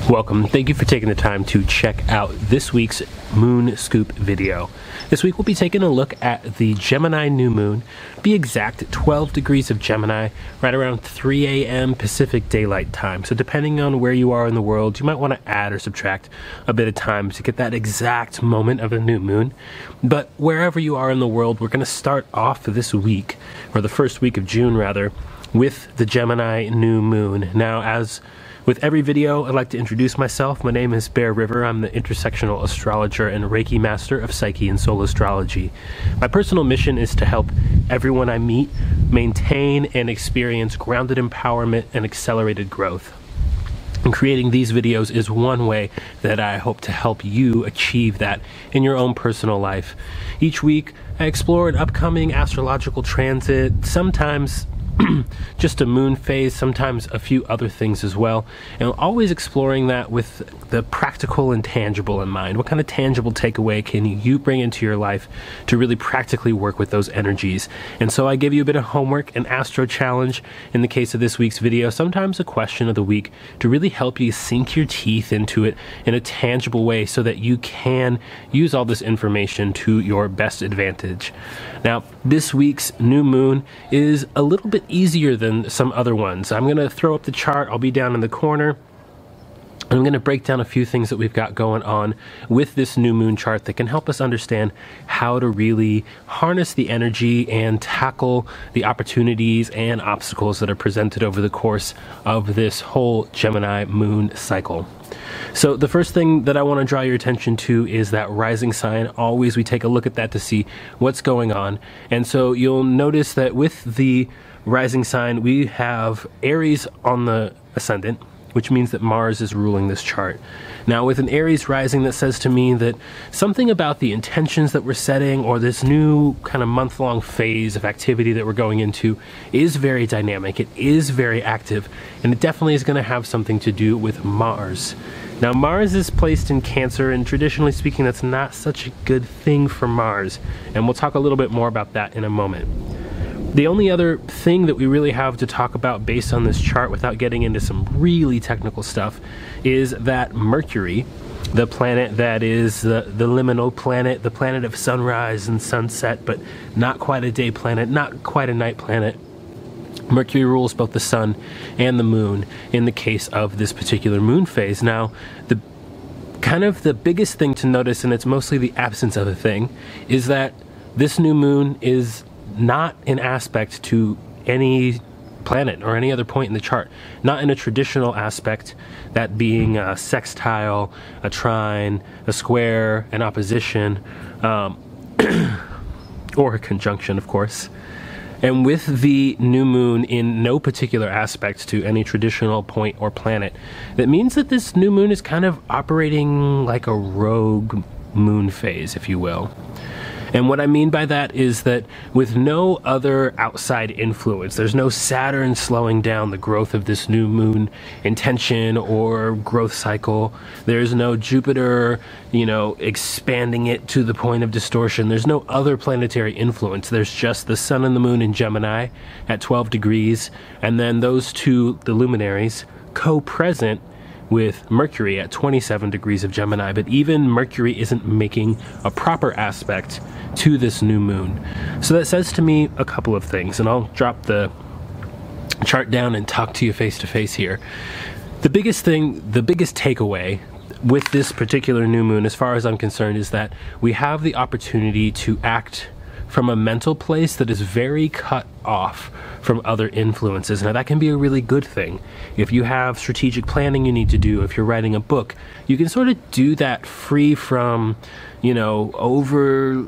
Welcome. Thank you for taking the time to check out this week's Moon Scoop video. This week we'll be taking a look at the Gemini New Moon, be exact 12 degrees of Gemini, right around 3 a.m. Pacific Daylight Time. So depending on where you are in the world, you might want to add or subtract a bit of time to get that exact moment of a new moon. But wherever you are in the world, we're going to start off this week, or the first week of June rather, with the Gemini New Moon. Now, as with every video, I'd like to introduce myself. My name is Ryver. I'm the intersectional astrologer and Reiki master of Psyche and soul astrology. My personal mission is to help everyone I meet maintain and experience grounded empowerment and accelerated growth. And creating these videos is one way that I hope to help you achieve that in your own personal life. Each week, I explore an upcoming astrological transit, sometimes just a moon phase, sometimes a few other things as well, and always exploring that with the practical and tangible in mind. What kind of tangible takeaway can you bring into your life to really practically work with those energies? And so I give you a bit of homework, an Astro challenge in the case of this week's video, sometimes a question of the week to really help you sink your teeth into it in a tangible way so that you can use all this information to your best advantage. Now, this week's new moon is a little bit easier than some other ones. I'm going to throw up the chart. I'll be down in the corner. I'm going to break down a few things that we've got going on with this new moon chart that can help us understand how to really harness the energy and tackle the opportunities and obstacles that are presented over the course of this whole Gemini moon cycle. So the first thing that I want to draw your attention to is that rising sign. Always we take a look at that to see what's going on. And so you'll notice that with the rising sign, we have Aries on the ascendant, which means that Mars is ruling this chart. Now, with an Aries rising, that says to me that something about the intentions that we're setting or this new kind of month-long phase of activity that we're going into is very dynamic, it is very active, and it definitely is going to have something to do with Mars. Now, Mars is placed in Cancer, and traditionally speaking, that's not such a good thing for Mars, and we'll talk a little bit more about that in a moment. The only other thing that we really have to talk about based on this chart without getting into some really technical stuff is that Mercury, the planet that is the liminal planet, the planet of sunrise and sunset, but not quite a day planet, not quite a night planet. Mercury rules both the sun and the moon in the case of this particular moon phase. Now, the biggest thing to notice, and it's mostly the absence of a thing, is that this new moon is not an aspect to any planet or any other point in the chart. Not in a traditional aspect, that being a sextile, a trine, a square, an opposition, or a conjunction, of course. And with the new moon in no particular aspect to any traditional point or planet, that means that this new moon is kind of operating like a rogue moon phase, if you will. And what I mean by that is that with no other outside influence, there's no Saturn slowing down the growth of this new moon intention or growth cycle. There's no Jupiter, expanding it to the point of distortion. There's no other planetary influence. There's just the sun and the moon in Gemini at 12 degrees, and then those two, the luminaries, co-present with Mercury at 27 degrees of Gemini. But even Mercury isn't making a proper aspect to this new moon. So that says to me a couple of things, and I'll drop the chart down and talk to you face to face here. The biggest takeaway with this particular new moon, as far as I'm concerned, is that we have the opportunity to act from a mental place that is very cut off from other influences. Now, that can be a really good thing. If you have strategic planning you need to do, if you're writing a book, you can sort of do that free from, over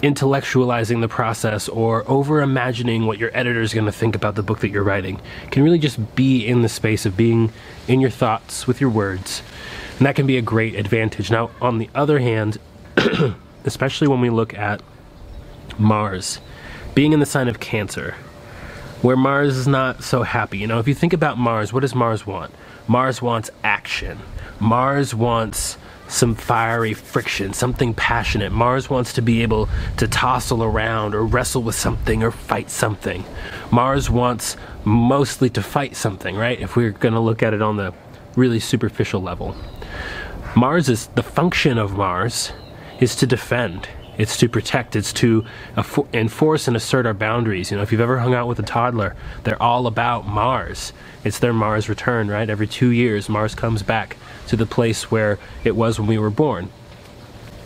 intellectualizing the process or over imagining what your editor is going to think about the book that you're writing. You can really just be in the space of being in your thoughts with your words. And that can be a great advantage. Now, on the other hand, especially when we look at Mars being in the sign of Cancer, where Mars is not so happy. If you think about Mars, what does Mars want? Mars wants action. Mars wants some fiery friction, something passionate. Mars wants to be able to tossle around or wrestle with something or fight something. Mars wants mostly to fight something, right? If we're going to look at it on the really superficial level. The function of Mars is to defend. It's to protect. It's to enforce and assert our boundaries. You know, if you've ever hung out with a toddler, they're all about Mars. It's their Mars return, right? Every 2 years, Mars comes back to the place where it was when we were born.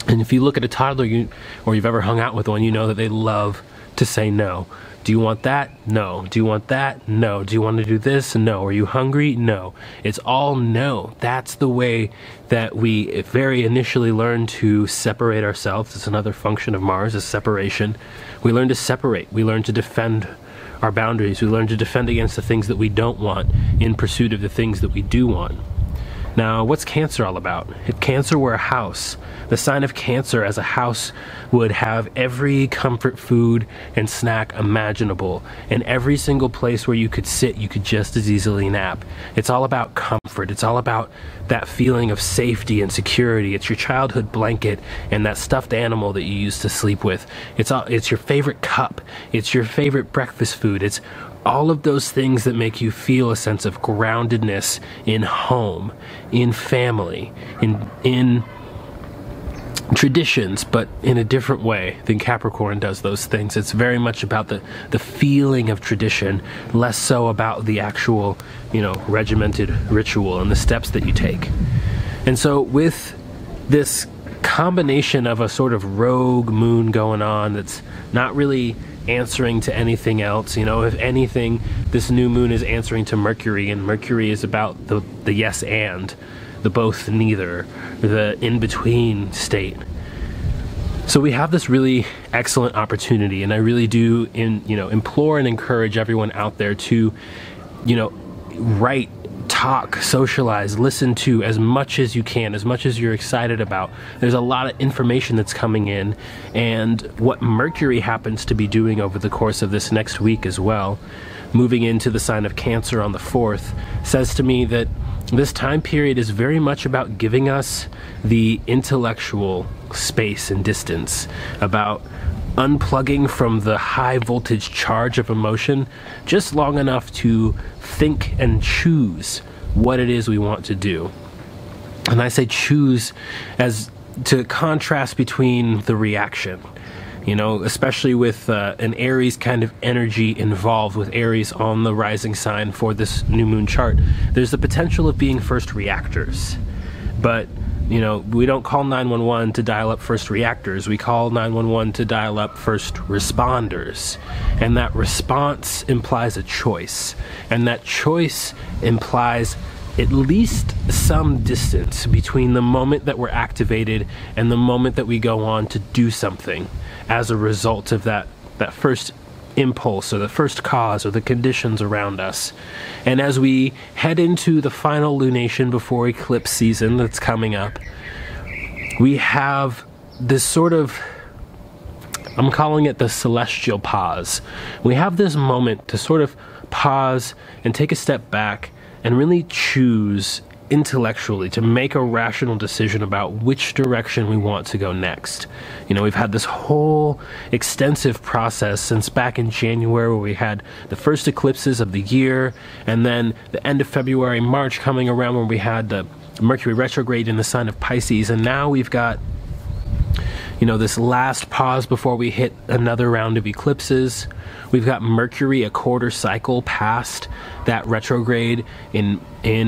And if you look at a toddler, or you've ever hung out with one, you know that they love to say no. Do you want that? No. Do you want that? No. Do you want to do this? No. Are you hungry? No. It's all no. That's the way that we very initially learn to separate ourselves. It's another function of Mars, is separation. We learn to separate. We learn to defend our boundaries. We learn to defend against the things that we don't want in pursuit of the things that we do want. Now, what's Cancer all about? If Cancer were a house, the sign of Cancer as a house would have every comfort food and snack imaginable, and every single place where you could sit, you could just as easily nap. It's all about comfort. It's all about that feeling of safety and security. It's your childhood blanket and that stuffed animal that you used to sleep with. It's your favorite cup. It's your favorite breakfast food. It's all of those things that make you feel a sense of groundedness in home, in family, in traditions, but in a different way than Capricorn does those things. It's very much about the feeling of tradition, less so about the actual, regimented ritual and the steps that you take. And so with this combination of a sort of rogue moon going on that's not really answering to anything else, if anything, this new moon is answering to Mercury, and Mercury is about the yes and, the both neither, the in-between state. So we have this really excellent opportunity, and I really do implore and encourage everyone out there to write, talk, socialize, listen to as much as you can, as much as you're excited about. There's a lot of information that's coming in, and what Mercury happens to be doing over the course of this next week as well, moving into the sign of Cancer on the 4th, says to me that this time period is very much about giving us the intellectual space and distance, about unplugging from the high voltage charge of emotion just long enough to think and choose what it is we want to do. And I say choose as to contrast between the reaction, especially with an Aries kind of energy involved, with Aries on the rising sign for this new moon chart. There's the potential of being first reactors, but we don't call 911 to dial up first reactors. We call 911 to dial up first responders. And that response implies a choice. And that choice implies at least some distance between the moment that we're activated and the moment that we go on to do something as a result of that first impulse or the first cause or the conditions around us. And as we head into the final lunation before eclipse season that's coming up, we have this sort of, I'm calling it the celestial pause. We have this moment to sort of pause and take a step back and really choose intellectually to make a rational decision about which direction we want to go next. We've had this whole extensive process since back in January, where we had the first eclipses of the year, and then the end of February, March coming around, when we had the Mercury retrograde in the sign of Pisces, and now we've got this last pause before we hit another round of eclipses. We've got Mercury a quarter cycle past that retrograde in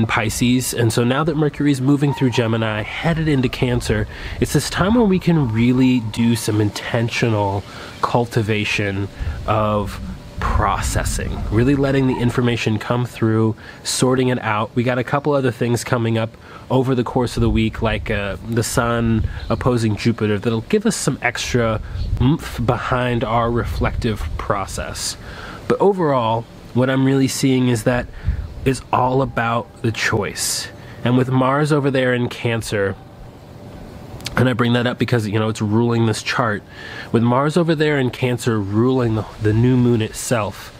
Pisces. And so now that Mercury is moving through Gemini, headed into Cancer, it's this time where we can really do some intentional cultivation of processing, really letting the information come through, sorting it out. We got a couple other things coming up over the course of the week, like the Sun opposing Jupiter, that'll give us some extra oomph behind our reflective process. But overall, what I'm really seeing is that it's all about the choice. And with Mars over there in Cancer, and I bring that up because, it's ruling this chart. With Mars over there in Cancer ruling the new moon itself,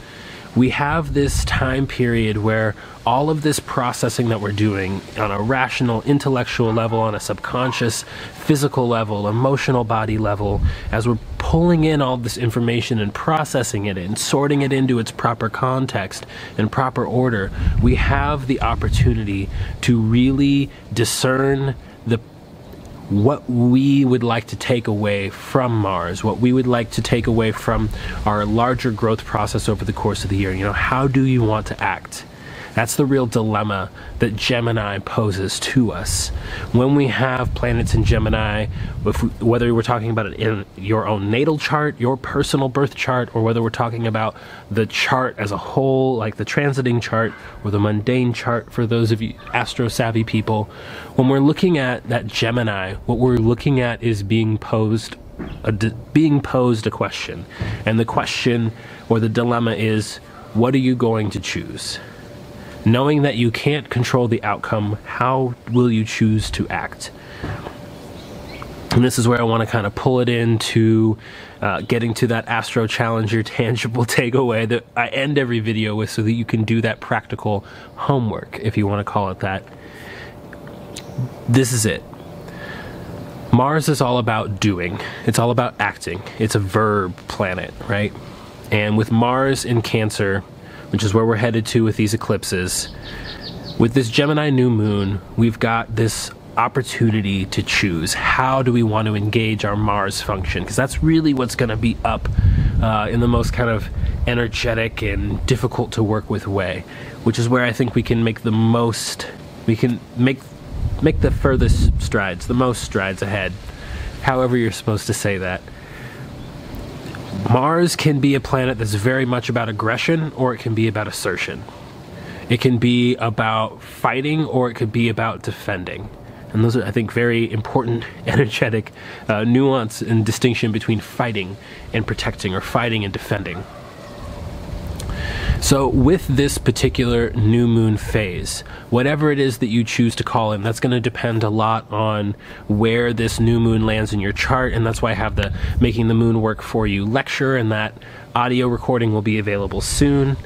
we have this time period where all of this processing that we're doing on a rational, intellectual level, on a subconscious, physical level, emotional body level, as we're pulling in all this information and processing it and sorting it into its proper context and proper order, we have the opportunity to really discern what we would like to take away from Mars, what we would like to take away from our larger growth process over the course of the year. You know, how do you want to act? That's the real dilemma that Gemini poses to us. When we have planets in Gemini, whether we're talking about it in your own natal chart, your personal birth chart, or whether we're talking about the chart as a whole, like the transiting chart or the mundane chart for those of you astro-savvy people, when we're looking at that Gemini, what we're looking at is being posed a question. And the question or the dilemma is, what are you going to choose? Knowing that you can't control the outcome, how will you choose to act? And this is where I want to kind of pull it into getting to that Astro Challenge, your tangible takeaway that I end every video with, so that you can do that practical homework, if you want to call it that. This is it. Mars is all about doing. It's all about acting. It's a verb planet, right? And with Mars in Cancer, which is where we're headed to with these eclipses, with this Gemini new moon, we've got this opportunity to choose. How do we want to engage our Mars function? Because that's really what's going to be up in the most kind of energetic and difficult to work with way, which is where I think we can make the most, we can make the furthest strides, the most strides ahead, however you're supposed to say that. Mars can be a planet that's very much about aggression, or it can be about assertion. It can be about fighting, or it could be about defending. And those are, I think, very important energetic nuance and distinction between fighting and protecting, or fighting and defending. So with this particular new moon phase, whatever it is that you choose to call in, that's going to depend a lot on where this new moon lands in your chart, and that's why I have the Making the Moon Work For You lecture, and that audio recording will be available soon.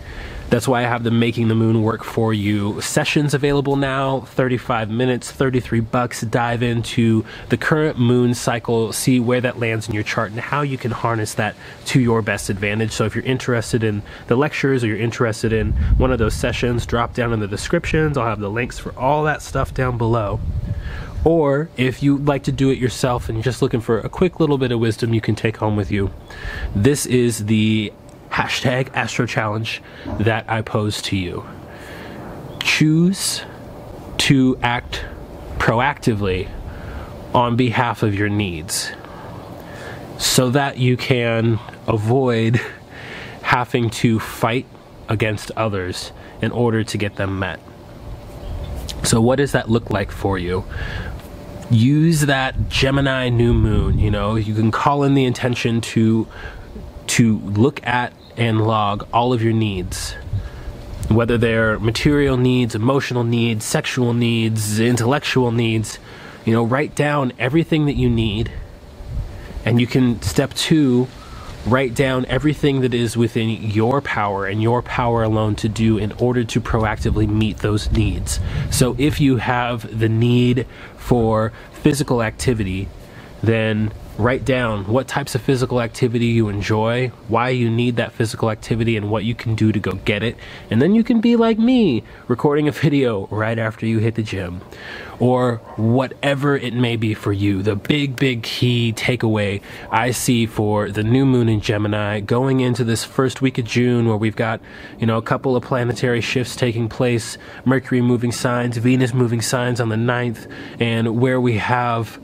That's why I have the Making the Moon Work For You sessions available now, 35 minutes, $33. Dive into the current moon cycle, see where that lands in your chart and how you can harness that to your best advantage. So if you're interested in the lectures, or you're interested in one of those sessions, drop down in the descriptions. I'll have the links for all that stuff down below. Or if you'd like to do it yourself and you're just looking for a quick little bit of wisdom you can take home with you, this is the hashtag Astro Challenge that I pose to you. Choose to act proactively on behalf of your needs, so that you can avoid having to fight against others in order to get them met. So what does that look like for you? Use that Gemini new moon. You know, you can call in the intention to look at and log all of your needs, whether they're material needs, emotional needs, sexual needs, intellectual needs. You know, write down everything that you need, and you can, step 2, write down everything that is within your power and your power alone to do in order to proactively meet those needs. So if you have the need for physical activity, then write down what types of physical activity you enjoy, why you need that physical activity, and what you can do to go get it. And then you can be like me, recording a video right after you hit the gym, or whatever it may be for you. The big key takeaway I see for the new moon in Gemini going into this first week of June, where we've got, you know, a couple of planetary shifts taking place, Mercury moving signs, Venus moving signs on the 9th, and where we have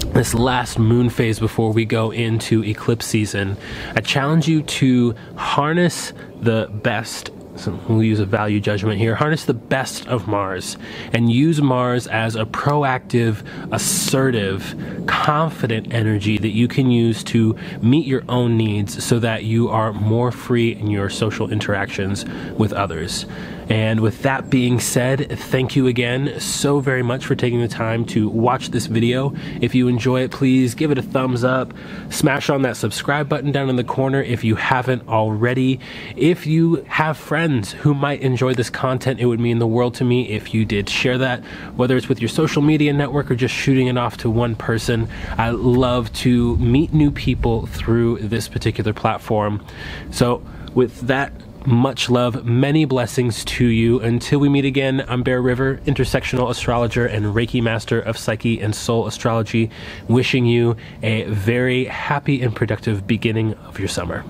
this last moon phase before we go into eclipse season. I challenge you to harness the best, so we'll use a value judgment here, harness the best of Mars and use Mars as a proactive, assertive, confident energy that you can use to meet your own needs, so that you are more free in your social interactions with others. And with that being said, thank you again so very much for taking the time to watch this video. If you enjoy it, please give it a thumbs up. Smash on that subscribe button down in the corner if you haven't already. If you have friends who might enjoy this content, it would mean the world to me if you did share that, whether it's with your social media network or just shooting it off to one person. I love to meet new people through this particular platform. So with that, much love, many blessings to you. Until we meet again, I'm Ryver, intersectional astrologer and Reiki master of Psyche and Soul Astrology, wishing you a very happy and productive beginning of your summer.